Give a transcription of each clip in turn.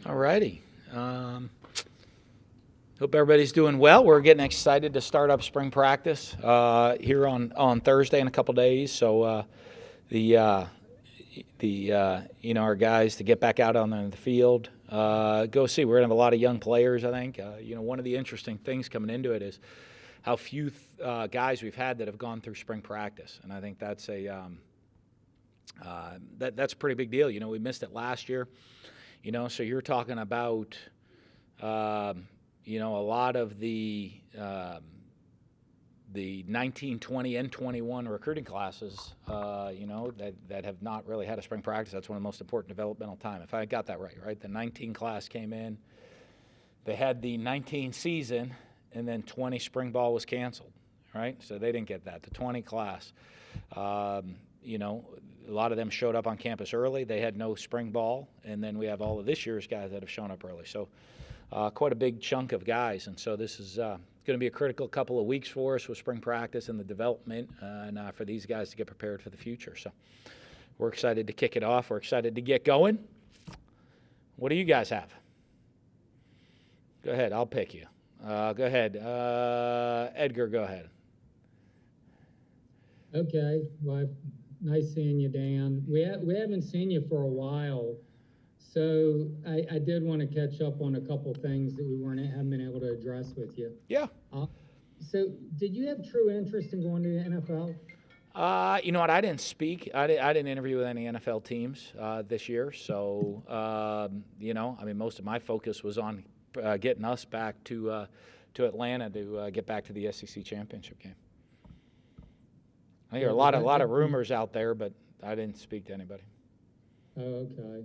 All righty. Hope everybody's doing well. We're getting excited to start up spring practice here on Thursday in a couple days. So our guys to get back out on the field, go see. We're gonna have a lot of young players. I think one of the interesting things coming into it is how few guys we've had that have gone through spring practice, and I think that's that's a pretty big deal. We missed it last year. So you're talking about, a lot of the 19, 20, and 21 recruiting classes, that have not really had a spring practice. That's one of the most important developmental time. If I got that right? The 19 class came in. They had the 19 season, and then 20 spring ball was canceled, right? So they didn't get that. The 20 class, a lot of them showed up on campus early. They had no spring ball, and then we have all of this year's guys that have shown up early. So quite a big chunk of guys, and so this is going to be a critical couple of weeks for us with spring practice and the development, and for these guys to get prepared for the future. So we're excited to kick it off. We're excited to get going. What do you guys have? Go ahead. I'll pick you. Go ahead. Edgar, go ahead. Okay. Well, nice seeing you, Dan. We haven't seen you for a while, so I did want to catch up on a couple things that haven't been able to address with you. Yeah. So did you have true interest in going to the NFL? You know what? I didn't speak. I didn't interview with any NFL teams this year. So, most of my focus was on getting us back to Atlanta to get back to the SEC championship game. I hear a lot of rumors out there, but I didn't speak to anybody. Oh, okay.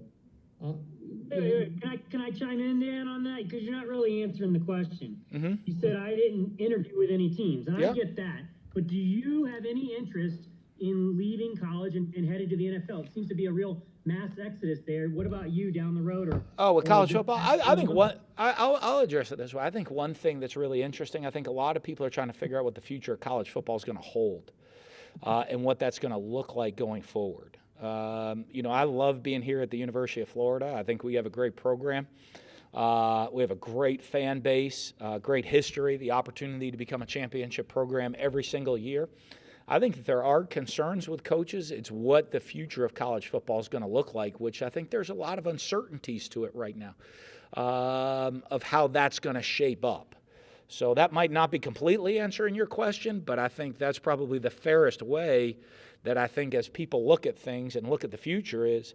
Hey, can I chime in, Dan, on that? Because you're not really answering the question. Mm-hmm. You said I didn't interview with any teams, and Yeah. I get that. But do you have any interest in leaving college and heading to the NFL? It seems to be a real mass exodus there. What about you down the road? With college football, I think I'll address it this way. I think one thing that's really interesting, I think a lot of people are trying to figure out what the future of college football is going to hold. And what that's going to look like going forward. I love being here at the University of Florida. I think we have a great program. We have a great fan base, great history, the opportunity to become a championship program every single year. I think that there are concerns with coaches. It's what the future of college football is going to look like, which I think there's a lot of uncertainties to it right now of how that's going to shape up. So that might not be completely answering your question, but I think that's probably the fairest way that I think as people look at things and look at the future is,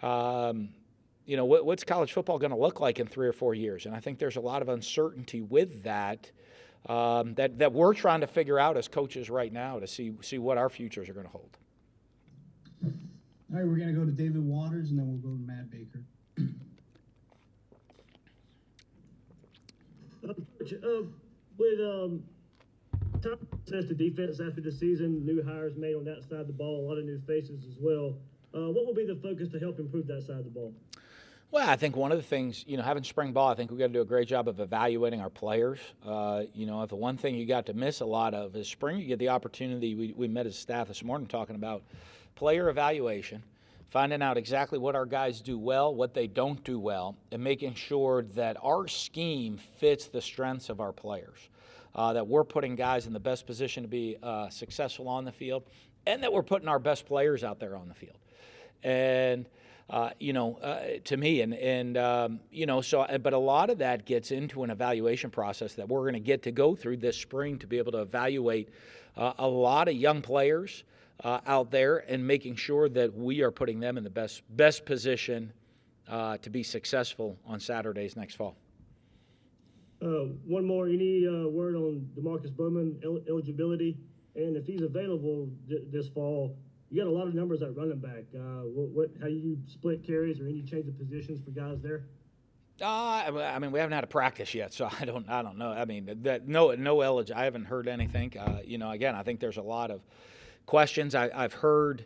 what's college football going to look like in 3 or 4 years? And I think there's a lot of uncertainty with that that we're trying to figure out as coaches right now to see what our futures are going to hold. All right, we're going to go to David Waters, and then we'll go to Matt Baker. With time test the defense after the season, new hires made on that side of the ball, a lot of new faces as well. What will be the focus to help improve that side of the ball? Well, I think one of the things, having spring ball, I think we've got to do a great job of evaluating our players. If the one thing you got to miss a lot of is spring, you get the opportunity. We met as staff this morning talking about player evaluation, finding out exactly what our guys do well, what they don't do well, and making sure that our scheme fits the strengths of our players, that we're putting guys in the best position to be successful on the field, and that we're putting our best players out there on the field. And, to me, but a lot of that gets into an evaluation process that we're going to get to go through this spring to be able to evaluate a lot of young players out there and making sure that we are putting them in the best position to be successful on Saturdays next fall. One more, any word on Demarcus Bowman eligibility? And if he's available this fall, you got a lot of numbers at running back. How you split carries or any change of positions for guys there? We haven't had a practice yet, so I don't know. I haven't heard anything. Again, I think there's a lot of questions. I've heard,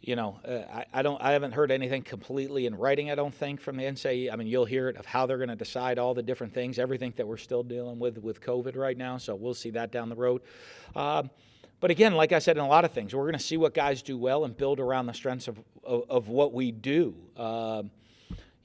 I haven't heard anything completely in writing, I don't think, from the NCAA. You'll hear it of how they're going to decide all the different things, everything that we're still dealing with COVID right now. So we'll see that down the road. But again, like I said, in a lot of things, we're going to see what guys do well and build around the strengths of what we do.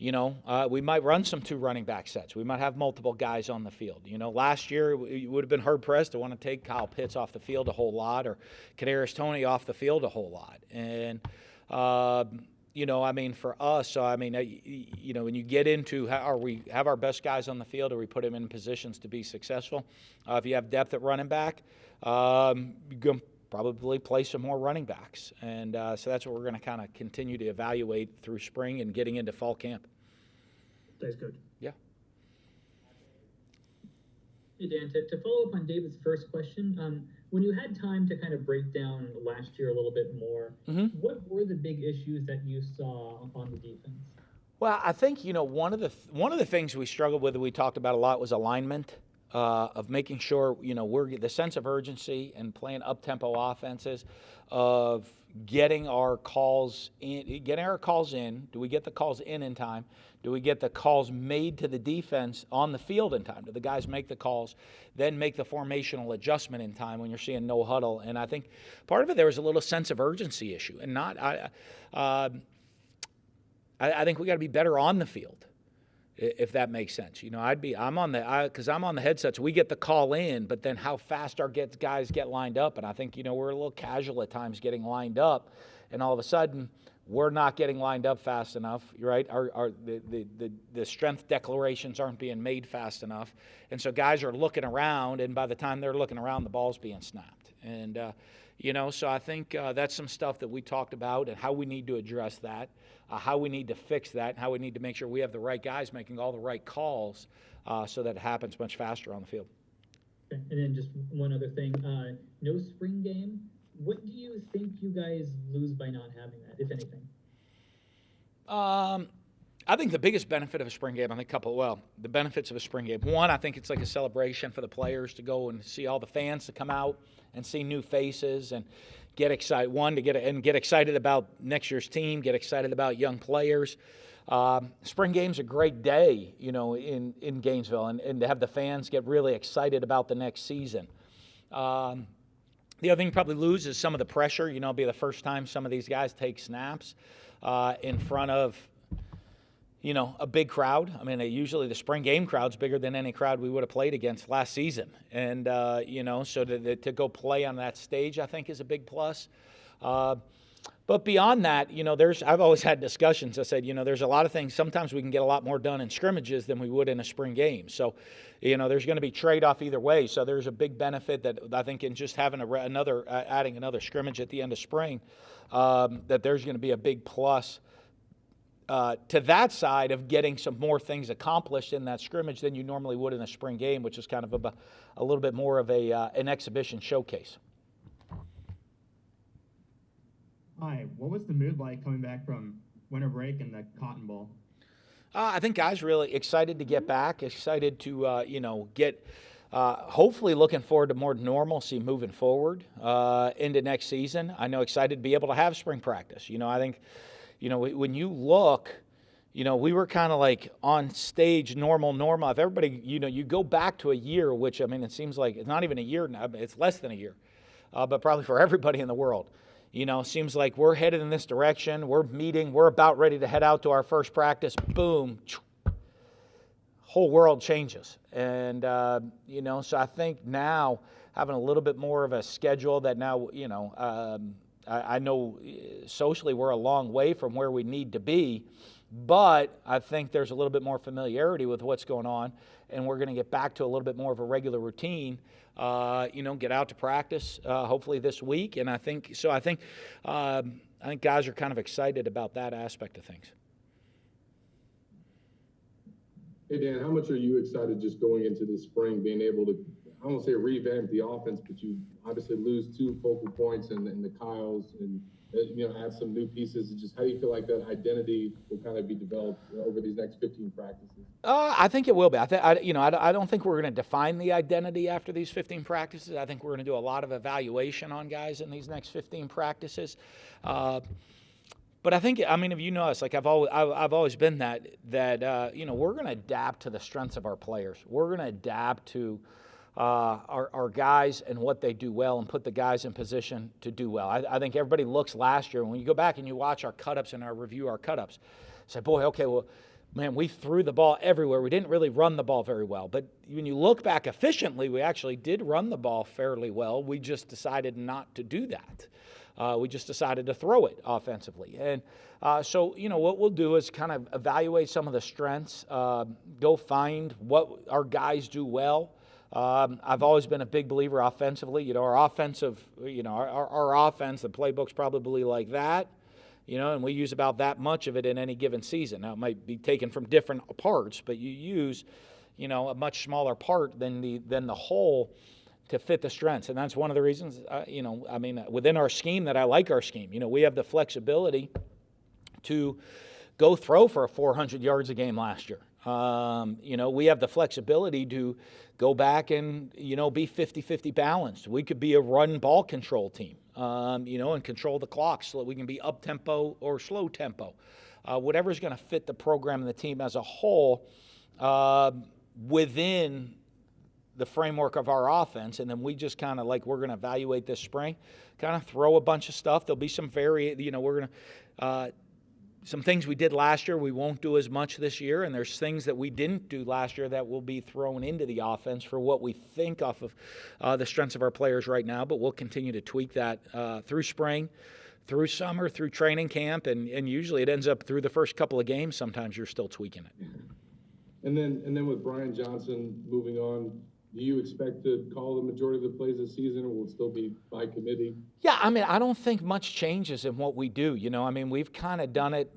We might run some 2 running back sets. We might have multiple guys on the field. Last year you would have been hard-pressed to want to take Kyle Pitts off the field a whole lot or Kadarius Toney off the field a whole lot. And, for us, so, when you get into are we have our best guys on the field or we put them in positions to be successful, if you have depth at running back, you're going to probably play some more running backs. And so that's what we're going to kind of continue to evaluate through spring and getting into fall camp. Thanks, Coach. Yeah. Hey, Dan, to follow up on David's first question, when you had time to kind of break down last year a little bit more, what were the big issues that you saw on the defense? Well, I think, one of the things we struggled with, that we talked about a lot, was alignment. Of making sure, we're the sense of urgency and playing up-tempo offenses, of getting our calls in. Do we get the calls in time? Do we get the calls made to the defense on the field in time? Do the guys make the calls, then make the formational adjustment in time when you're seeing no huddle? And I think part of it, there was a little sense of urgency issue. And I think we got to be better on the field, if that makes sense. I'm on the headsets. We get the call in, but then how fast our guys get lined up. And I think, we're a little casual at times getting lined up, and all of a sudden we're not getting lined up fast enough, right? The strength declarations aren't being made fast enough. And so guys are looking around, and by the time they're looking around, the ball's being snapped. And, so I think that's some stuff that we talked about and how we need to address that, how we need to fix that, and how we need to make sure we have the right guys making all the right calls so that it happens much faster on the field. Okay. And then just one other thing, no spring game. What do you think you guys lose by not having that, if anything? I think the biggest benefit of a spring game, the benefits of a spring game. One, I think it's like a celebration for the players to go and see all the fans to come out and see new faces and get excited. Get excited about next year's team, get excited about young players. Spring game's a great day, in Gainesville, and to have the fans get really excited about the next season. The other thing you probably lose is some of the pressure. It'll be the first time some of these guys take snaps in front of, a big crowd. Usually the spring game crowd's bigger than any crowd we would have played against last season. And, so to go play on that stage, I think, is a big plus. But beyond that, I've always had discussions. I said, there's a lot of things. Sometimes we can get a lot more done in scrimmages than we would in a spring game. So, there's going to be trade-off either way. So there's a big benefit that I think in just having adding another scrimmage at the end of spring, that there's going to be a big plus to that side of getting some more things accomplished in that scrimmage than you normally would in a spring game, which is kind of a little bit more of an exhibition showcase. Hi, what was the mood like coming back from winter break and the Cotton Bowl? I think guys really excited to get back, excited to, get hopefully looking forward to more normalcy moving forward into next season. I know excited to be able to have spring practice. I think, when you look, we were kind of like on stage normal. If everybody, you go back to a year, which, it seems like it's not even a year now, it's less than a year, but probably for everybody in the world. Seems like we're headed in this direction. We're about ready to head out to our first practice. Boom. Whole world changes. And, so I think now having a little bit more of a schedule that now, I know socially we're a long way from where we need to be, but I think there's a little bit more familiarity with what's going on, and we're going to get back to a little bit more of a regular routine. Get out to practice hopefully this week, and I think guys are kind of excited about that aspect of things. Hey Dan, how much are you excited just going into the spring, being able to, I won't say revamp the offense, but you obviously lose 2 focal points in the Kyles and add some new pieces. Just how do you feel like that identity will kind of be developed over these next 15 practices? I think it will be. I don't think we're going to define the identity after these 15 practices. I think we're going to do a lot of evaluation on guys in these next 15 practices. But I think, if you know us, like I've always been that we're going to adapt to the strengths of our players. We're going to adapt to our guys and what they do well and put the guys in position to do well. I think everybody looks last year, when you go back and you watch our cut-ups and review our cut-ups, say, boy, okay, well, man, we threw the ball everywhere. We didn't really run the ball very well. But when you look back efficiently, we actually did run the ball fairly well. We just decided not to do that. We just decided to throw it offensively. And so, what we'll do is kind of evaluate some of the strengths, go find what our guys do well. I've always been a big believer offensively. Our offensive, our offense, the playbook's probably like that. And we use about that much of it in any given season. Now, it might be taken from different parts, but you use, a much smaller part than the whole to fit the strengths. And that's one of the reasons, within our scheme that I like our scheme. We have the flexibility to go throw for 400 yards a game last year. We have the flexibility to go back and, be 50-50 balanced. We could be a run ball control team, and control the clock so that we can be up tempo or slow tempo. Whatever's going to fit the program and the team as a whole within the framework of our offense. And then we just kind of we're going to evaluate this spring, kind of throw a bunch of stuff. There'll be some we're going to, some things we did last year we won't do as much this year, and there's things that we didn't do last year that will be thrown into the offense for what we think off of the strengths of our players right now, but we'll continue to tweak that through spring, through summer, through training camp, and usually it ends up through the first couple of games. Sometimes you're still tweaking it. And then with Brian Johnson moving on, do you expect to call the majority of the plays this season, or will it still be by committee? Yeah, I don't think much changes in what we do. We've kind of done it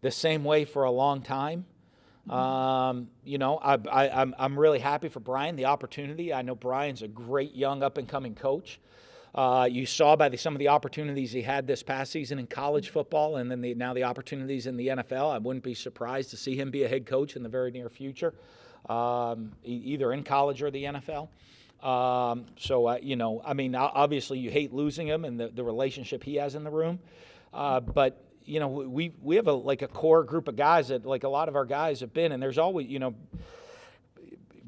the same way for a long time. I'm really happy for Brian, the opportunity. I know Brian's a great young up-and-coming coach. You saw by some of the opportunities he had this past season in college football, and then now the opportunities in the NFL. I wouldn't be surprised to see him be a head coach in the very near future, either in college or the NFL. Obviously you hate losing him and the relationship he has in the room. But we have a core group of guys that a lot of our guys have been, and there's always,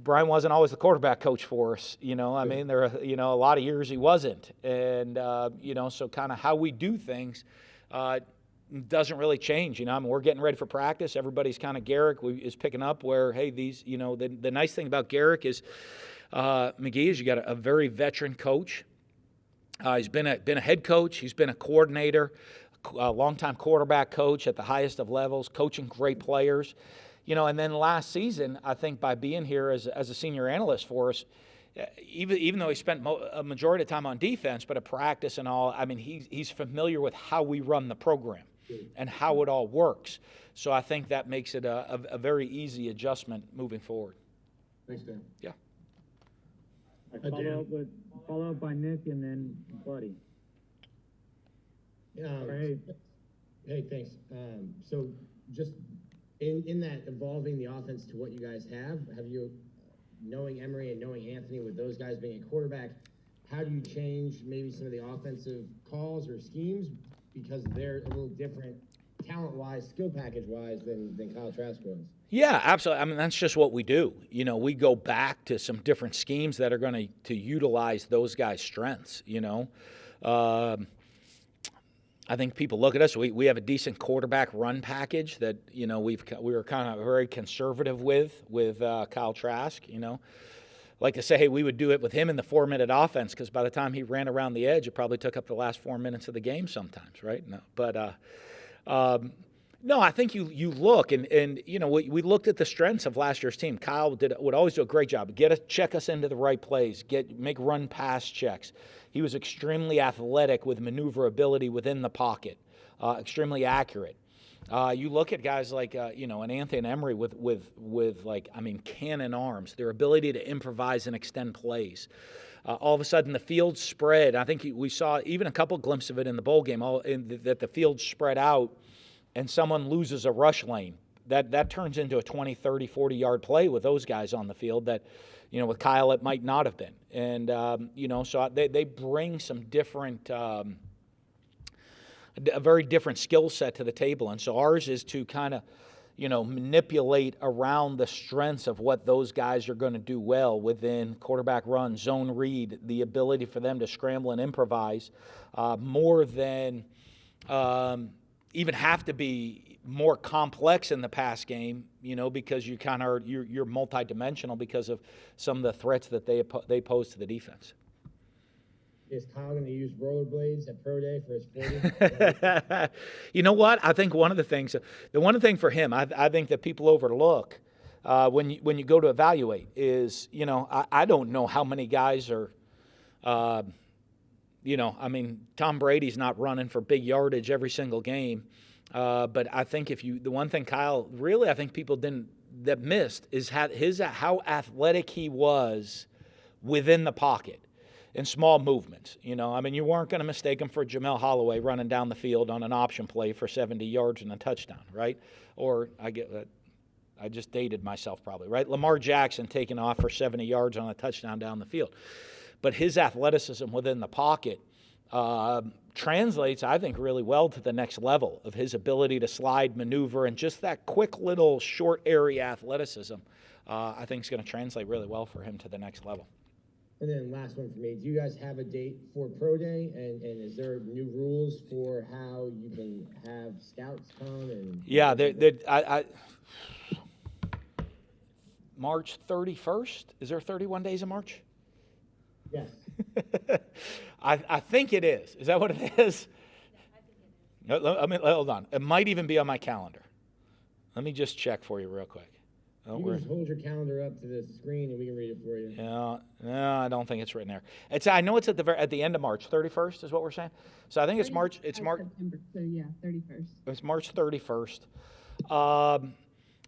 Brian wasn't always the quarterback coach for us. There are, a lot of years he wasn't. And, so kind of how we do things, doesn't really change. We're getting ready for practice. Everybody's kind of Garrick is picking up where, hey, these, the nice thing about Garrick is, McGee, is you got a very veteran coach. He's been a head coach. He's been a coordinator, a longtime quarterback coach at the highest of levels, coaching great players. And then last season, I think by being here as a senior analyst for us, even though he spent a majority of time on defense, but at practice and all, he's familiar with how we run the program and how it all works. So I think that makes it a very easy adjustment moving forward. Thanks, Dan. Yeah. Follow up by Nick and then Buddy. Hey, thanks. So just in that evolving the offense to what you guys have you, knowing Emery and knowing Anthony with those guys being a quarterback, how do you change maybe some of the offensive calls or schemes because they're a little different talent-wise, skill package-wise than Kyle Trask was? Yeah, absolutely. That's just what we do. We go back to some different schemes that are going to utilize those guys' strengths, I think people look at us. We have a decent quarterback run package that we were kind of very conservative with Kyle Trask. Like to say, hey, we would do it with him in the 4-minute offense because by the time he ran around the edge, it probably took up the last 4 minutes of the game sometimes, right? No, but no, I think you look and we looked at the strengths of last year's team. Kyle would always do a great job. Check us into the right plays. Make run pass checks. He was extremely athletic with maneuverability within the pocket, extremely accurate. You look at guys like an Anthony and Emery with cannon arms, their ability to improvise and extend plays. All of a sudden, the field spread. I think we saw even a couple glimpses of it in the bowl game. That the field spread out, and someone loses a rush lane. That turns into a 20, 30, 40-yard play with those guys on the field. That, with Kyle, it might not have been. And so they bring some different, a very different skill set to the table. And so ours is to kind of, manipulate around the strengths of what those guys are going to do well within quarterback run, zone read, the ability for them to scramble and improvise more than even have to be more complex in the pass game, because you kind of you're multidimensional because of some of the threats that they pose to the defense. Is Kyle going to use rollerblades at Pro Day for his 40? You know what? I think one of the things for him, I think that people overlook when you go to evaluate is, I don't know how many guys are, Tom Brady's not running for big yardage every single game. But I think the one thing Kyle really, I think people missed is how athletic he was within the pocket in small movements. You weren't going to mistake him for Jamel Holloway running down the field on an option play for 70 yards and a touchdown, right? Or I just dated myself probably, right? Lamar Jackson taking off for 70 yards on a touchdown down the field. But his athleticism within the pocket translates, I think, really well to the next level of his ability to slide, maneuver, and just that quick little short area athleticism, I think is going to translate really well for him to the next level. And then last one for me, do you guys have a date for Pro Day? And is there new rules for how you can have scouts come? And yeah, March 31st? Is there 31 days in March? Yes. I think it is. Is that what it is? Hold on. It might even be on my calendar. Let me just check for you real quick. You can just hold your calendar up to the screen and we can read it for you. No, I don't think it's written there. I know it's at the end of March. 31st is what we're saying. So I think it's March. It's March. September. So yeah, 31st. It's March 31st.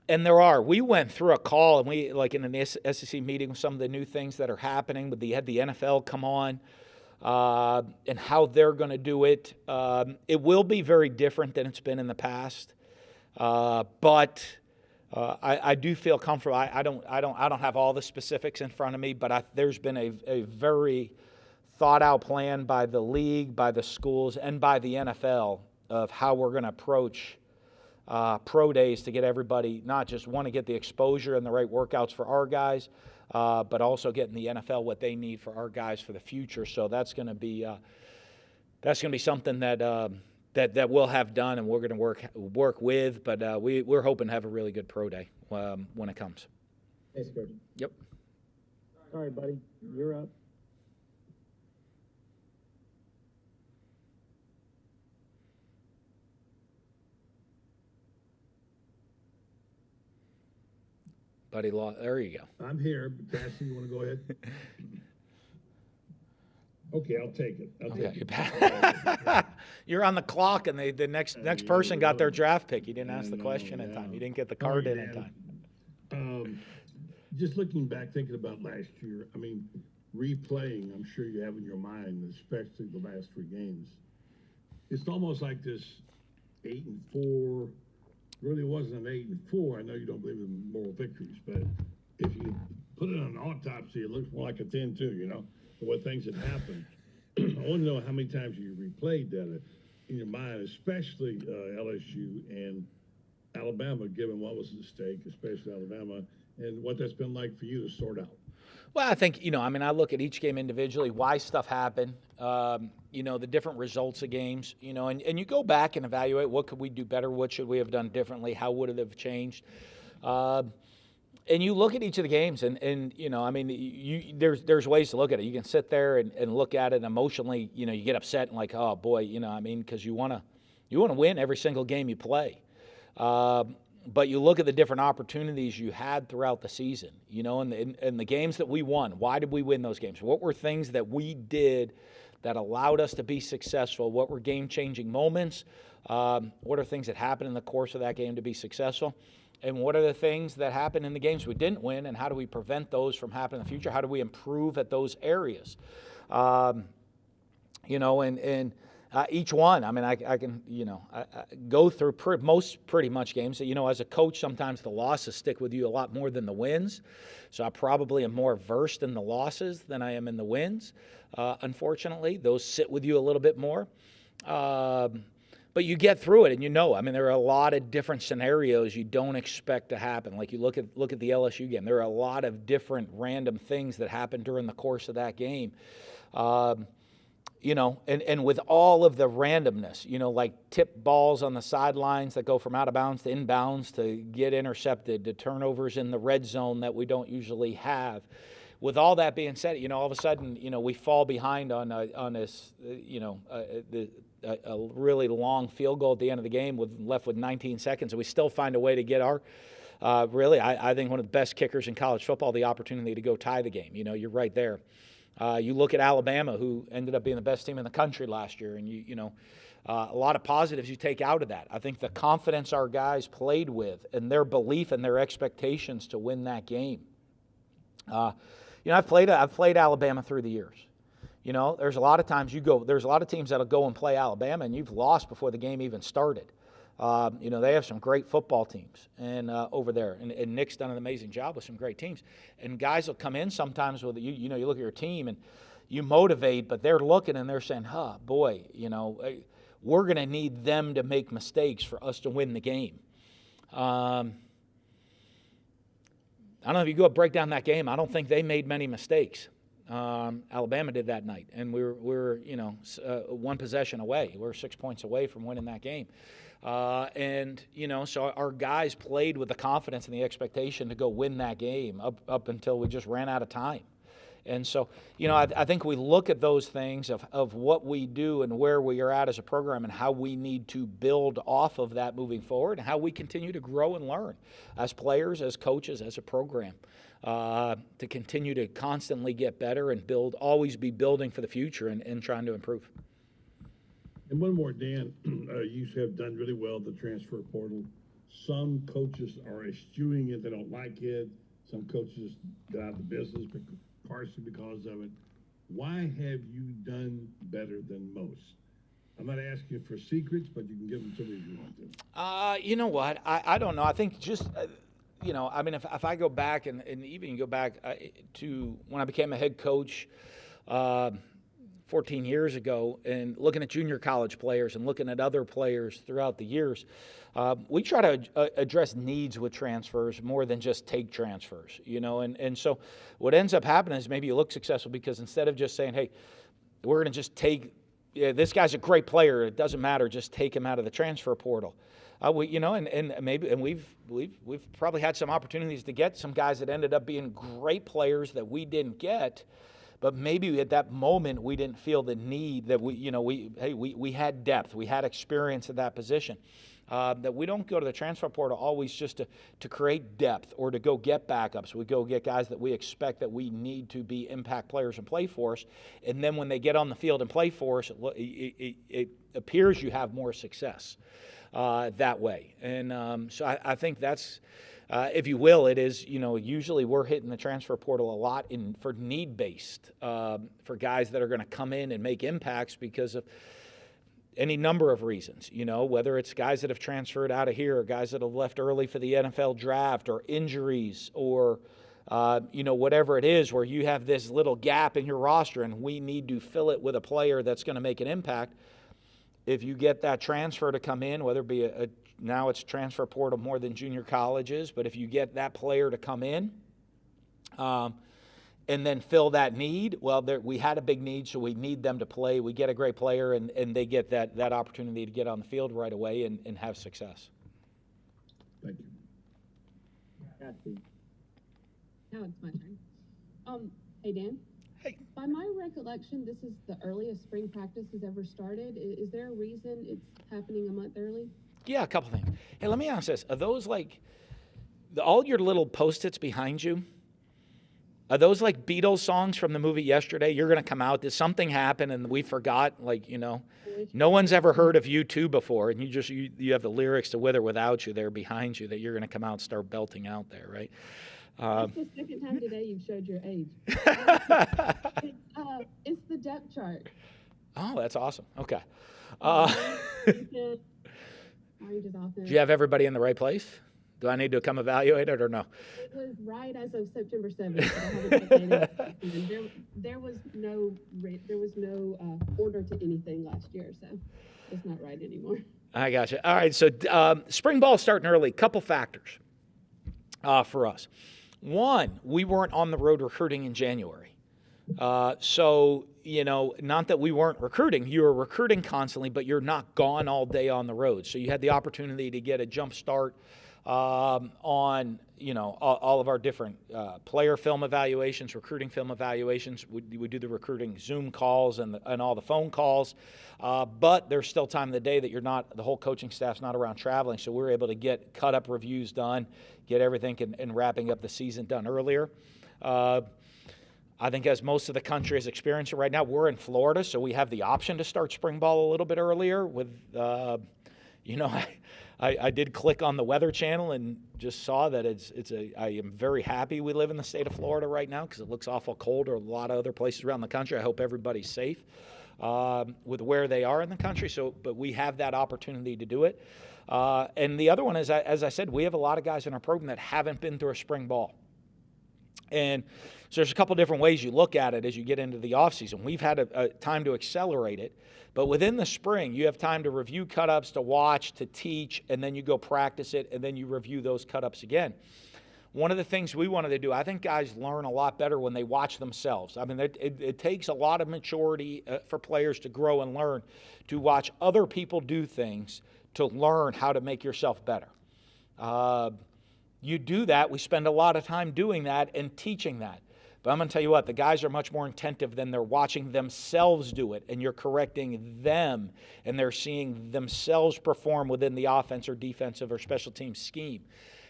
And we went through a call, and we, like in an SEC meeting, with some of the new things that are happening. But had the NFL come on, and how they're going to do it. It will be very different than it's been in the past. But I do feel comfortable. I don't have all the specifics in front of me, but there's been a very thought out plan by the league, by the schools, and by the NFL of how we're going to approach pro days to get everybody, not just want to get the exposure and the right workouts for our guys, but also getting the NFL what they need for our guys for the future. So that's going to be something that we'll have done, and we're going to work with. But we're hoping to have a really good pro day when it comes. Thanks, Coach. Yep. All right, buddy, you're up. Buddy Law, there you go. I'm here, but Cassie, you want to go ahead? Okay, I'll take it. Okay. You're on the clock, and the next person got their draft pick. You didn't ask the question in time. You didn't get the card in time. Just looking back, thinking about last year, replaying, I'm sure you have in your mind, especially the last 3 games. It's almost like this 8-4 really wasn't an 8-4. I know you don't believe in moral victories, but if you put it on an autopsy, it looks more like a 10-2, for what things had happened. I want to know how many times you replayed that in your mind, especially LSU and Alabama, given what was at stake, especially Alabama, and what that's been like for you to sort out. Well, I think, I look at each game individually, why stuff happened, the different results of games, and you go back and evaluate what could we do better, what should we have done differently, how would it have changed. And you look at each of the games, and there's ways to look at it. You can sit there and look at it emotionally, you get upset and like, oh, boy, because you want to win every single game you play. But you look at the different opportunities you had throughout the season, and the games that we won. Why did we win those games? What were things that we did that allowed us to be successful? What were game-changing moments? What are things that happened in the course of that game to be successful? And what are the things that happened in the games we didn't win, and how do we prevent those from happening in the future? How do we improve at those areas? Each one, I can, I go through pretty much games. As a coach, sometimes the losses stick with you a lot more than the wins. So I probably am more versed in the losses than I am in the wins. Unfortunately, those sit with you a little bit more. But you get through it, and there are a lot of different scenarios you don't expect to happen. Like you look at the LSU game. There are a lot of different random things that happened during the course of that game. you know, and with all of the randomness, you know, like tip balls on the sidelines that go from out of bounds to inbounds to get intercepted, to turnovers in the red zone that we don't usually have. With all that being said, you know, all of a sudden, you know, we fall behind on this, you know, a really long field goal at the end of the game left with 19 seconds, and we still find a way to get our really, I think one of the best kickers in college football, the opportunity to go tie the game. You know, you're right there. You look at Alabama, who ended up being the best team in the country last year, and you know, a lot of positives you take out of that. I think the confidence our guys played with and their belief and their expectations to win that game. You know, I've played Alabama through the years. You know, there's a lot of times there's a lot of teams that'll go and play Alabama, and you've lost before the game even started. You know, they have some great football teams and over there, and Nick's done an amazing job with some great teams. And guys will come in sometimes with you know, you look at your team and you motivate, but they're looking and they're saying, boy, you know, we're going to need them to make mistakes for us to win the game. I don't know if you go break down that game. I don't think they made many mistakes. Alabama did that night, and we were you know, one possession away. We were 6 points away from winning that game. And, you know, so our guys played with the confidence and the expectation to go win that game up until we just ran out of time. And so, you know, I think we look at those things of what we do and where we are at as a program and how we need to build off of that moving forward and how we continue to grow and learn as players, as coaches, as a program, to continue to constantly get better and always be building for the future and trying to improve. And one more, Dan, you have done really well the transfer portal. Some coaches are eschewing it; they don't like it. Some coaches got out of the business, partially because of it. Why have you done better than most? I'm not asking for secrets, but you can give them to me if you want to. You know what? I don't know. I think just, you know, I mean, if I go back and even go back to when I became a head coach 14 years ago and looking at junior college players and looking at other players throughout the years, we try to address needs with transfers more than just take transfers, you know. And so what ends up happening is maybe you look successful because instead of just saying, hey, we're going to just take this guy's a great player, it doesn't matter, just take him out of the transfer portal. You know, and we've probably had some opportunities to get some guys that ended up being great players that we didn't get. But maybe at that moment we didn't feel the need that we had depth, we had experience at that position. That we don't go to the transfer portal always just to create depth or to go get backups. We go get guys that we expect that we need to be impact players and play for us. And then when they get on the field and play for us, it appears you have more success that way. And so I think that's, if you will, it is, you know, usually we're hitting the transfer portal a lot for need-based, for guys that are going to come in and make impacts because of any number of reasons, you know, whether it's guys that have transferred out of here or guys that have left early for the NFL draft or injuries or, you know, whatever it is where you have this little gap in your roster and we need to fill it with a player that's going to make an impact. If you get that transfer to come in, whether it be now it's transfer portal more than junior colleges, but if you get that player to come in and then fill that need, well, we had a big need, so we need them to play. We get a great player, and they get that opportunity to get on the field right away and have success. Thank you. Now it's my turn. Hey, Dan. Hey. By my recollection, this is the earliest spring practice has ever started. Is there a reason it's happening a month early? Yeah, a couple things. Hey, let me ask this. Are those like all your little Post-its behind you? Are those like Beatles songs from the movie Yesterday? You're going to come out. Did something happen and we forgot? Like, you know, no one's ever heard of U2 before, and you have the lyrics to With or Without You there behind you that you're going to come out and start belting out there, right? It's the second time today you've showed your age. It's the depth chart. Oh, that's awesome. Okay. Do you have everybody in the right place? Do I need to come evaluate it or no? It was right as of September 7th. I haven't updated. There was no order to anything last year, so it's not right anymore. I got you. All right, so spring ball starting early. Couple factors for us. One, we weren't on the road recruiting in January. So, not that we weren't recruiting. You were recruiting constantly, but you're not gone all day on the road. So you had the opportunity to get a jump start on, all of our different player film evaluations, recruiting film evaluations. We do the recruiting Zoom calls and all the phone calls. But there's still time of the day that the whole coaching staff's not around traveling. So we're able to get cut-up reviews done, get everything and wrapping up the season done earlier. I think as most of the country is experiencing right now, we're in Florida, so we have the option to start spring ball a little bit earlier. I did click on the Weather Channel and just saw that I am very happy we live in the state of Florida right now because it looks awful cold or a lot of other places around the country. I hope everybody's safe with where they are in the country. But we have that opportunity to do it. And the other one is, as I said, we have a lot of guys in our program that haven't been through a spring ball. And so there's a couple different ways you look at it as you get into the offseason. We've had a time to accelerate it, but within the spring, you have time to review cut-ups, to watch, to teach, and then you go practice it, and then you review those cut-ups again. One of the things we wanted to do, I think guys learn a lot better when they watch themselves. I mean, it takes a lot of maturity for players to grow and learn, to watch other people do things, to learn how to make yourself better. You do that. We spend a lot of time doing that and teaching that. But I'm going to tell you what, the guys are much more attentive than they're watching themselves do it, and you're correcting them, and they're seeing themselves perform within the offense or defensive or special team scheme.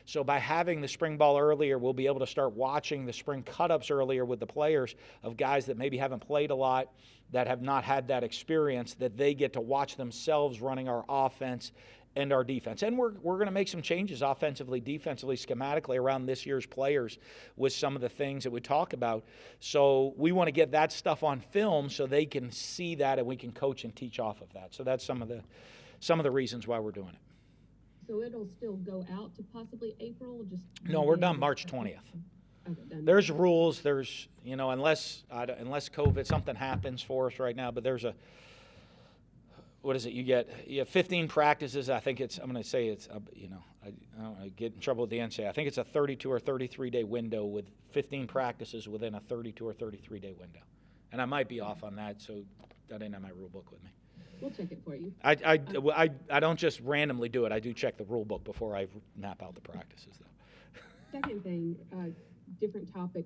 So by having the spring ball earlier, we'll be able to start watching the spring cut-ups earlier with the players of guys that maybe haven't played a lot, that have not had that experience, that they get to watch themselves running our offense and our defense. And we're going to make some changes offensively, defensively, schematically around this year's players with some of the things that we talk about. So we want to get that stuff on film so they can see that and we can coach and teach off of that. So that's some of the reasons why we're doing it. So it'll still go out to possibly April? No, we're done March 20th. Okay, done. There's rules. There's, unless COVID, something happens for us right now, but there's what is it? You have 15 practices. I think I'm going to say I don't want to get in trouble with the NCAA. I think it's a 32 or 33-day window with 15 practices within a 32 or 33-day window. And I might be off on that, so that ain't on my rule book with me. We'll check it for you. I don't just randomly do it. I do check the rule book before I map out the practices, though. Second thing, different topic.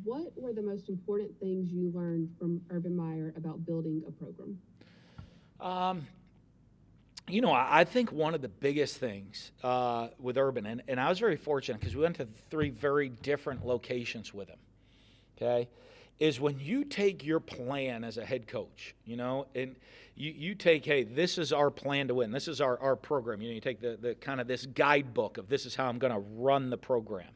What were the most important things you learned from Urban Meyer about building a program? I think one of the biggest things with Urban, and I was very fortunate because we went to 3 very different locations with him, okay, is when you take your plan as a head coach, and you take, hey, this is our plan to win. This is our program. You take the kind of this guidebook of this is how I'm going to run the program.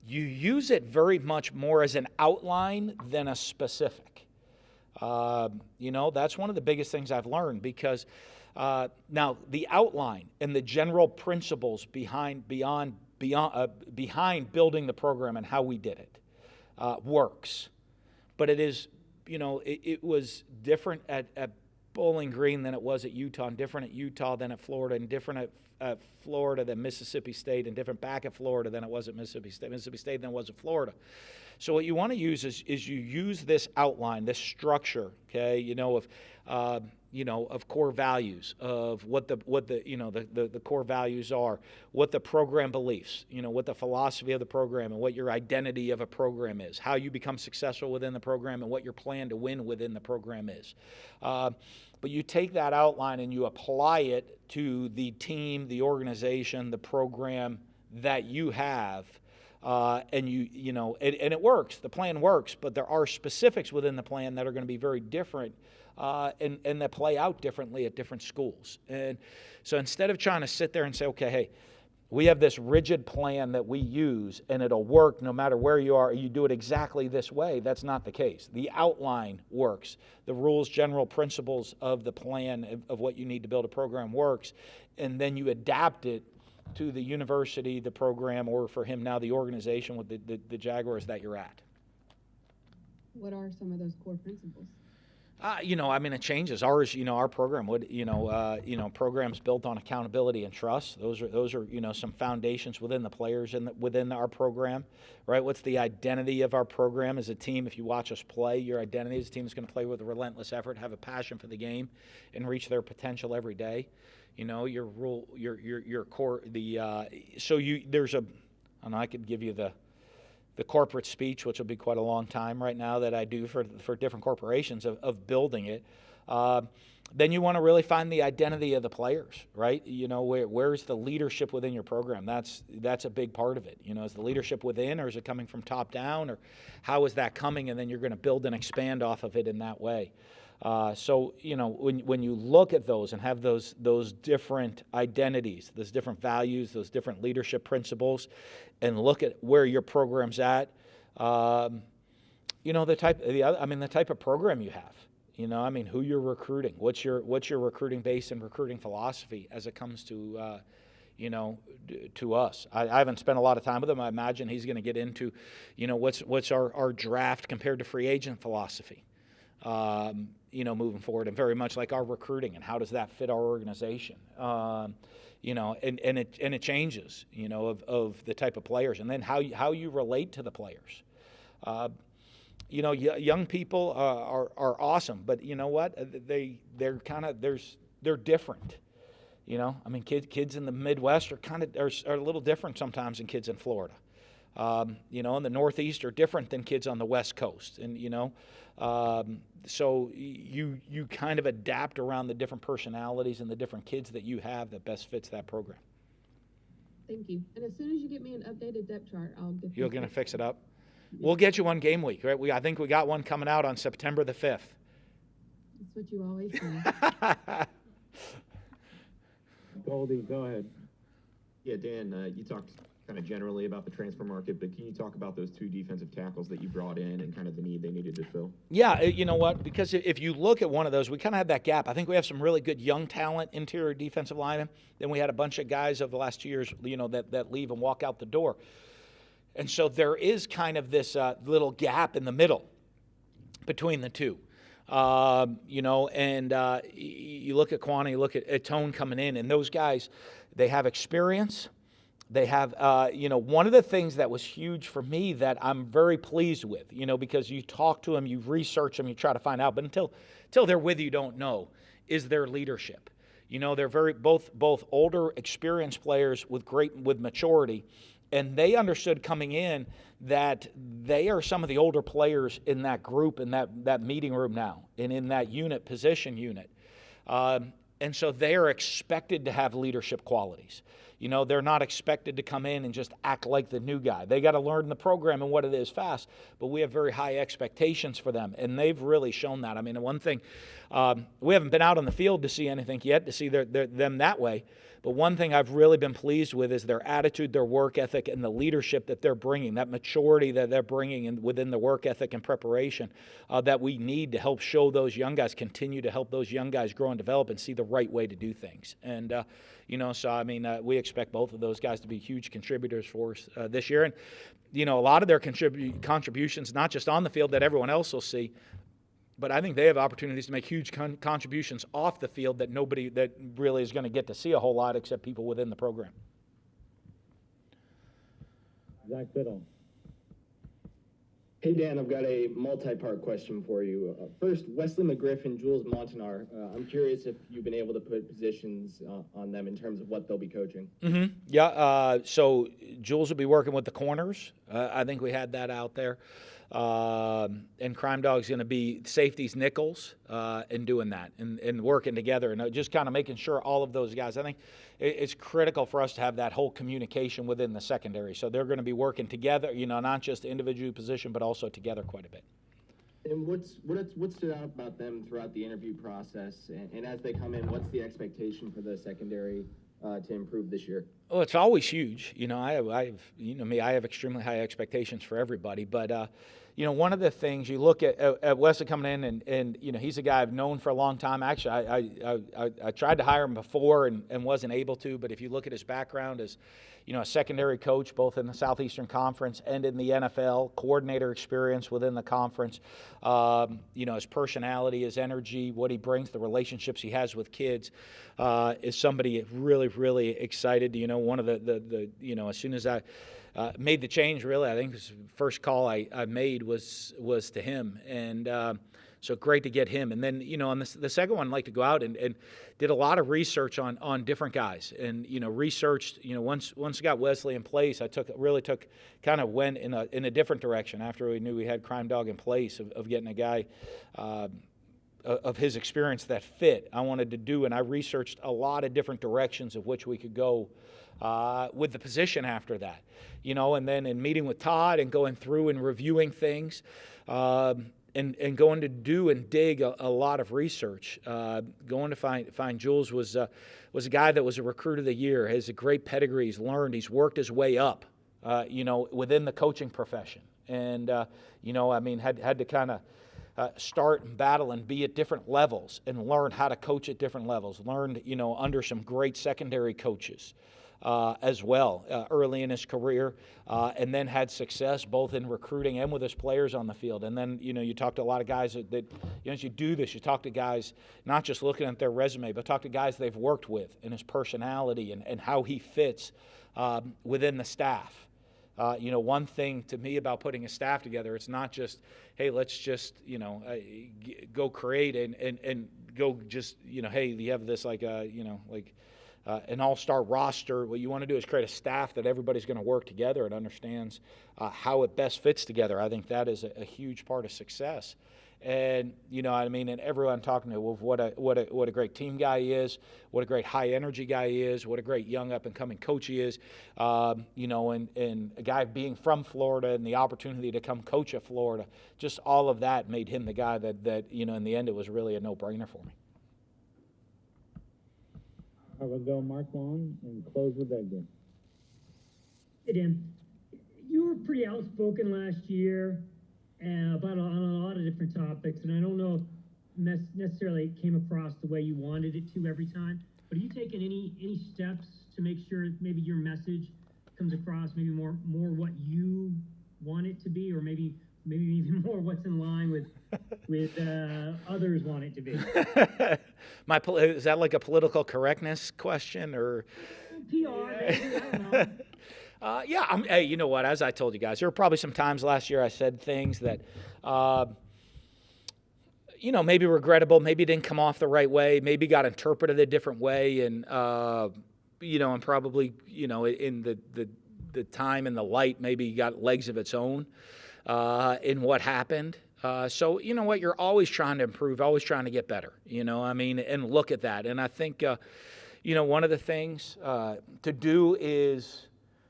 You use it very much more as an outline than a specific. That's one of the biggest things I've learned because now the outline and the general principles behind building the program and how we did it works. But it is, it was different at Bowling Green than it was at Utah, and different at Utah than at Florida, and different at Florida than Mississippi State, and different back at Florida than it was at Mississippi State than it was at Florida. So what you want to use is you use this outline, this structure, okay, of core values, of what the core values are, what the program beliefs, what the philosophy of the program and what your identity of a program is, how you become successful within the program and what your plan to win within the program is. But you take that outline and you apply it to the team, the organization, the program that you have. And it works. The plan works, but there are specifics within the plan that are going to be very different and that play out differently at different schools. And so instead of trying to sit there and say, okay, hey, we have this rigid plan that we use and it'll work no matter where you are, you do it exactly this way, that's not the case. The outline works. The rules, general principles of the plan of what you need to build a program works, and then you adapt it to the university, the program, or for him now the organization with the Jaguars that you're at. What are some of those core principles? I mean, it changes. Ours, our program would, programs built on accountability and trust. Those are, some foundations within the players and within our program, right? What's the identity of our program as a team? If you watch us play, your identity as a team is going to play with a relentless effort, have a passion for the game, and reach their potential every day. Your rule, your core, and I could give you the corporate speech, which will be quite a long time right now that I do for different corporations of building it. Then you want to really find the identity of the players, right? Where's the leadership within your program? That's a big part of it. Is the leadership within, or is it coming from top down, or how is that coming? And then you're going to build and expand off of it in that way. When you look at those and have those different identities, those different values, those different leadership principles, and look at where your program's at, the type of program you have. Who you're recruiting, what's your recruiting base and recruiting philosophy as it comes to to us. I haven't spent a lot of time with him. I imagine he's going to get into, what's our draft compared to free agent philosophy. Moving forward, and very much like our recruiting, and how does that fit our organization? And it changes, of the type of players, and then how you relate to the players. Young people are awesome, but you know what? They're different. Kids in the Midwest are a little different sometimes than kids in Florida. In the Northeast are different than kids on the West Coast, and so you kind of adapt around the different personalities and the different kids that you have that best fits that program. Thank you. And as soon as you get me an updated depth chart, I'll get. You're going to fix it up. We'll get you one game week, right? I think we got one coming out on September the 5th. That's what you always say. Goldie, go ahead. Yeah, Dan, you talked kind of generally about the transfer market, but can you talk about those two defensive tackles that you brought in and kind of the need they needed to fill? Yeah, you know what? Because if you look at one of those, we kind of had that gap. I think we have some really good young talent, interior defensive linemen. Then we had a bunch of guys over the last 2 years, that leave and walk out the door. And so there is kind of this little gap in the middle between the two. You look at Quan, you look at Tone coming in, and those guys, they have experience. They have, one of the things that was huge for me that I'm very pleased with, because you talk to them, you research them, you try to find out, but until they're with you, don't know, is their leadership. They're very both older, experienced players with maturity, and they understood coming in that they are some of the older players in that group, in that meeting room now, and in that position unit. And so they are expected to have leadership qualities. They're not expected to come in and just act like the new guy. They got to learn the program and what it is fast, but we have very high expectations for them, and they've really shown that. The one thing, we haven't been out on the field to see anything yet, to see them that way, but one thing I've really been pleased with is their attitude, their work ethic, and the leadership that they're bringing, that maturity that they're bringing within the work ethic and preparation that we need to help show those young guys, continue to help those young guys grow and develop and see the right way to do things. And, we expect both of those guys to be huge contributors for us this year. And, a lot of their contributions, not just on the field that everyone else will see, but I think they have opportunities to make huge contributions off the field that nobody that really is going to get to see a whole lot except people within the program. Zach Biddle. Hey, Dan, I've got a multi-part question for you. First, Wesley McGriff and Jules Montanar. I'm curious if you've been able to put positions on them in terms of what they'll be coaching. Mm-hmm. Yeah, so Jules will be working with the corners. I think we had that out there. And Crime Dog's going to be safeties, nickels, and doing that and working together and just kind of making sure all of those guys. I think it's critical for us to have that whole communication within the secondary. So they're going to be working together, not just individual position, but also together quite a bit. And what stood out about them throughout the interview process? And as they come in, what's the expectation for the secondary to improve this year? Oh, it's always huge. I have extremely high expectations for everybody. But, one of the things you look at Wesley coming in, and he's a guy I've known for a long time. Actually, I tried to hire him before and wasn't able to. But if you look at his background as, a secondary coach, both in the Southeastern Conference and in the NFL, coordinator experience within the conference, his personality, his energy, what he brings, the relationships he has with kids, is somebody really, really excited. One of the as soon as I made the change, really, I think the first call I made was to him. And so great to get him. And then, on the second one, I'd like to go out and did a lot of research on different guys. And, researched, once I got Wesley in place, I went in a different direction after we knew we had Crime Dog in place of getting a guy of his experience that fit. I wanted to do, and I researched a lot of different directions of which we could go with the position after that, and then in meeting with Todd and going through and reviewing things, and going to do and dig a lot of research. Going to find Jules was a guy that was a recruit of the year, has a great pedigree, he's learned, he's worked his way up, within the coaching profession. And, had to kind of start and battle and be at different levels and learn how to coach at different levels. Learned, under some great secondary coaches as well early in his career, and then had success both in recruiting and with his players on the field. And then, you talk to a lot of guys that as you do this, you talk to guys not just looking at their resume, but talk to guys they've worked with and his personality and how he fits within the staff. One thing to me about putting a staff together, it's not just, hey, let's just, go create and go just, hey, you have this an all-star roster. What you want to do is create a staff that everybody's going to work together and understands how it best fits together. I think that is a huge part of success. And and everyone talking to what a great team guy he is, what a great high energy guy he is, what a great young up and coming coach he is, and a guy being from Florida and the opportunity to come coach at Florida, just all of that made him the guy that in the end it was really a no-brainer for me. I will go Mark Long and close with Edgar. Hey, Dan, you were pretty outspoken last year about on a lot of different topics, and I don't know if necessarily it came across the way you wanted it to every time, but are you taking any steps to make sure maybe your message comes across maybe more what you want it to be, or maybe even more what's in line with others want it to be? Is that like a political correctness question or PR? Maybe, I don't know. Hey, you know what? As I told you guys, there were probably some times last year I said things that, maybe regrettable, maybe didn't come off the right way, maybe got interpreted a different way, and and probably in the time and the light maybe got legs of its own in what happened. So you know what? You're always trying to improve, always trying to get better. And look at that. And I think one of the things to do is,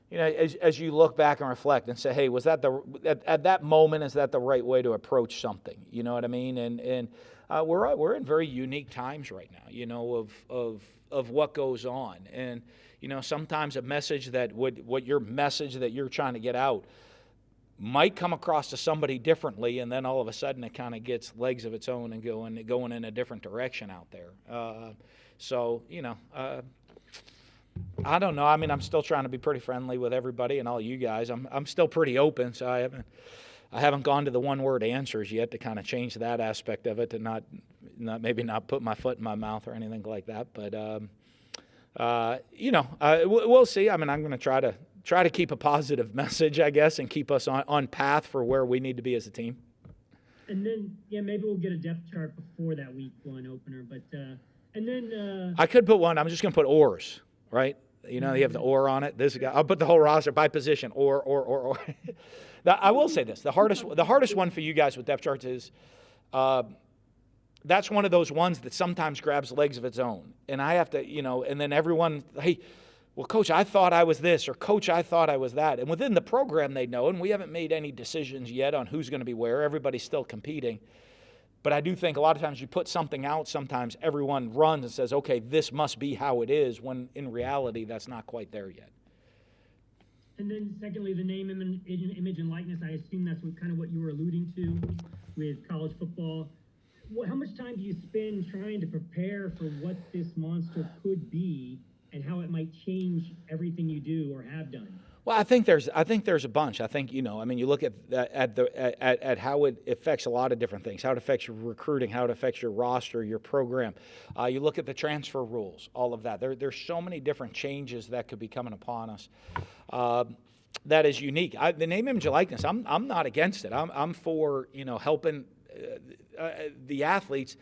as you look back and reflect and say, hey, was that at that moment, is that the right way to approach something? You know what I mean? And we're in very unique times right now, of what goes on. And, sometimes a message what your message that you're trying to get out might come across to somebody differently, and then all of a sudden it kind of gets legs of its own and going in a different direction out there. I don't know. I mean, I'm still trying to be pretty friendly with everybody and all you guys. I'm still pretty open, so I haven't gone to the one-word answers yet to kind of change that aspect of it, to not put my foot in my mouth or anything like that. But we'll see. I mean, I'm going to try to keep a positive message, I guess, and keep us on path for where we need to be as a team. And then, maybe we'll get a depth chart before that week one opener. But and then I could put one. I'm just going to put oars, right? You have the or on it. This guy. I'll put the whole roster by position. Or. Now, I will say this: the hardest one for you guys with depth charts is. That's one of those ones that sometimes grabs legs of its own, and I have to, and then everyone, hey. Well, Coach, I thought I was this, or Coach, I thought I was that. And within the program, they know, and we haven't made any decisions yet on who's going to be where. Everybody's still competing. But I do think a lot of times you put something out, sometimes everyone runs and says, okay, this must be how it is, when in reality that's not quite there yet. And then secondly, the name, image, and likeness, I assume that's what you were alluding to with college football. How much time do you spend trying to prepare for what this monster could be and how it might change everything you do or have done? Well, I think there's a bunch. I think, you look at how it affects a lot of different things, how it affects your recruiting, how it affects your roster, your program. You look at the transfer rules, all of that. There's so many different changes that could be coming upon us. That is unique. The name, image, and likeness, I'm not against it. I'm for, helping the athletes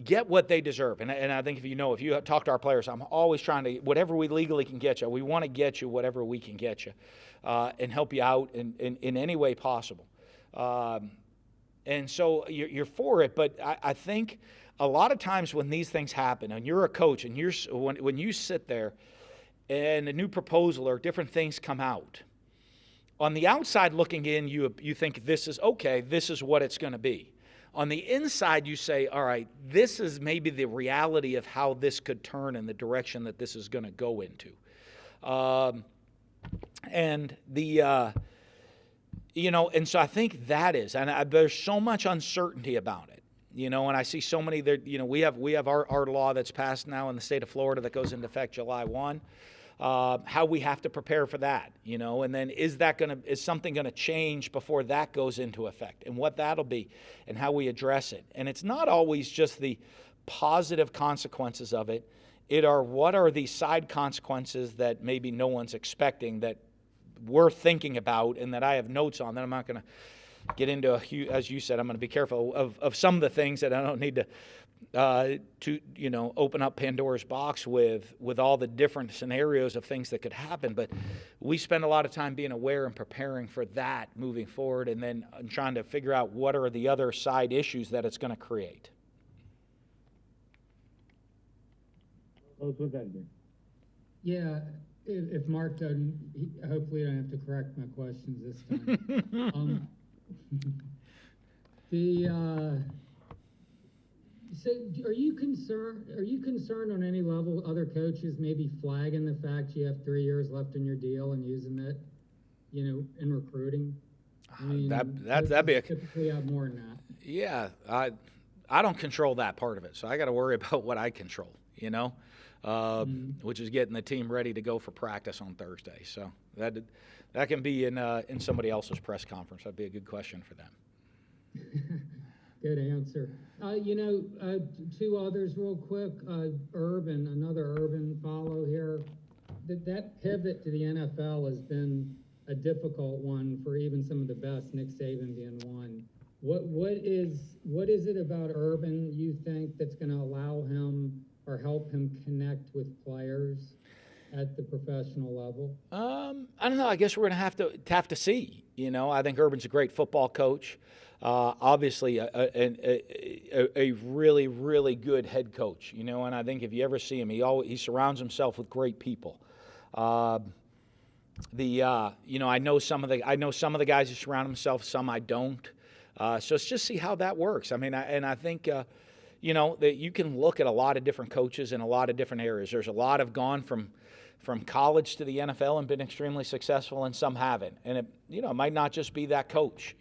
get what they deserve. And I think if you talk to our players, I'm always trying to, whatever we legally can get you, we want to get you whatever we can get you and help you out in any way possible. And so you're for it, but I think a lot of times when these things happen and you're a coach and when you sit there and a new proposal or different things come out, on the outside looking in, you think this is okay, this is what it's going to be. On the inside, you say, all right, this is maybe the reality of how this could turn and the direction that this is going to go into. And so I think that is, and there's so much uncertainty about it, and I see so many there, we have our law that's passed now in the state of Florida that goes into effect July 1. How we have to prepare for that, and then is something going to change before that goes into effect, and what that'll be, and how we address it. And it's not always just the positive consequences of it. What are the side consequences that maybe no one's expecting that we're thinking about, and that I have notes on that I'm not going to get into. As you said, I'm going to be careful of some of the things that I don't need to open up Pandora's box with all the different scenarios of things that could happen. But we spend a lot of time being aware and preparing for that moving forward, and then trying to figure out what are the other side issues that it's going to create. Close with that again. Yeah, if Mark doesn't, hopefully I don't have to correct my questions this time. So are you concerned on any level other coaches maybe flagging the fact you have 3 years left in your deal and using that, in recruiting? I mean, that'd be typically have more than that. Yeah, I don't control that part of it, so I got to worry about what I control, which is getting the team ready to go for practice on Thursday. So that can be in somebody else's press conference. That'd be a good question for them. Good answer. Two others real quick. Another Urban follow here. That pivot to the NFL has been a difficult one for even some of the best, Nick Saban being one. What is it about Urban you think that's going to allow him or help him connect with players at the professional level? I don't know. I guess we're going to have to see. I think Urban's a great football coach. Obviously, a really, really good head coach. And I think if you ever see him, he surrounds himself with great people. I know some of the guys who surround himself. Some I don't. So let's just see how that works. I mean, I think that you can look at a lot of different coaches in a lot of different areas. There's a lot have gone from college to the NFL and been extremely successful, and some haven't. And it might not just be that coach.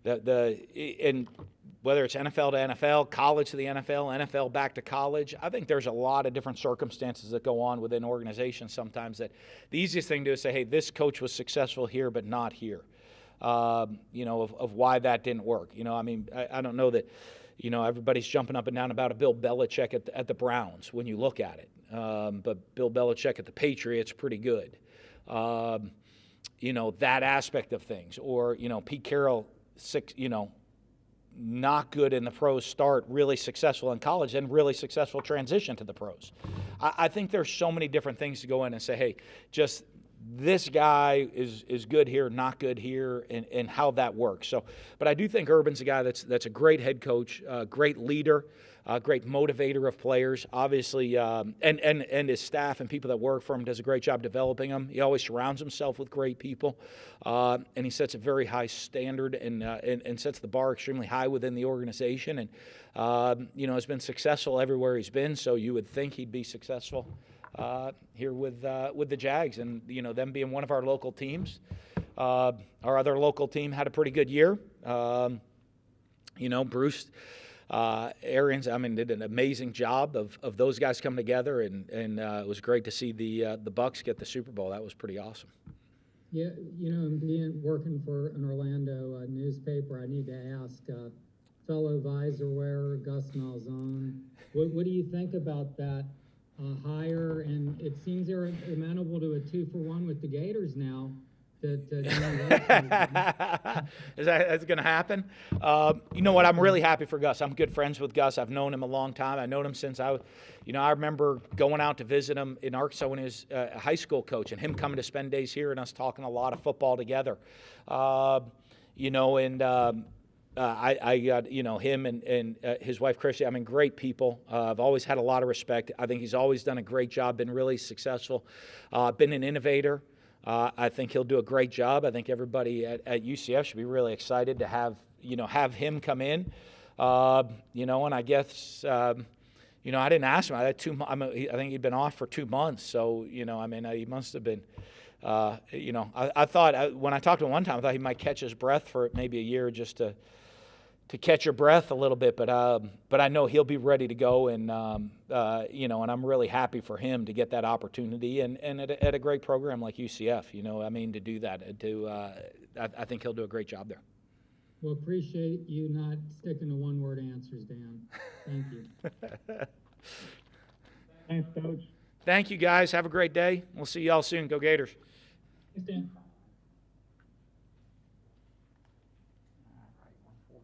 And whether it's NFL to NFL, college to the NFL, NFL back to college, I think there's a lot of different circumstances that go on within organizations sometimes that the easiest thing to do is say, hey, this coach was successful here but not here, of why that didn't work. I don't know that, everybody's jumping up and down about a Bill Belichick at the Browns when you look at it. But Bill Belichick at the Patriots, pretty good. That aspect of things. Or, Pete Carroll, not good in the pros start, really successful in college, and really successful transition to the pros. I think there's so many different things to go in and say, hey, just this guy is good here, not good here, and how that works. So, but I do think Urban's a guy that's a great head coach, great leader, great motivator of players. Obviously, and his staff and people that work for him does a great job developing them. He always surrounds himself with great people, and he sets a very high standard and sets the bar extremely high within the organization. And has been successful everywhere he's been. So you would think he'd be successful here with the Jags, and them being one of our local teams. Our other local team had a pretty good year. Bruce Arians, did an amazing job of those guys coming together, and it was great to see the Bucks get the Super Bowl. That was pretty awesome. Yeah, and working for an Orlando newspaper, I need to ask fellow visor wearer Gus Malzahn, what do you think about that hire? And it seems they're amenable to a 2-for-1 with the Gators now. Is that's going to happen? You know what? I'm really happy for Gus. I'm good friends with Gus. I've known him a long time. I've known him since I remember going out to visit him in Arkansas when he was a high school coach, and him coming to spend days here and us talking a lot of football together. I got, him and his wife, Christy, great people. I've always had a lot of respect. I think he's always done a great job, been really successful, been an innovator. I think he'll do a great job. I think everybody at UCF should be really excited to have him come in. And I guess, I didn't ask him. I think he'd been off for 2 months. So, he must have been, I thought when I talked to him one time, I thought he might catch his breath for maybe a year just to catch your breath a little bit, but I know he'll be ready to go, and and I'm really happy for him to get that opportunity, and at a great program like UCF, to do that, I think he'll do a great job there. Well, appreciate you not sticking to one-word answers, Dan. Thank you. Thanks, Coach. Thank you, guys. Have a great day. We'll see y'all soon. Go Gators. Thanks, Dan.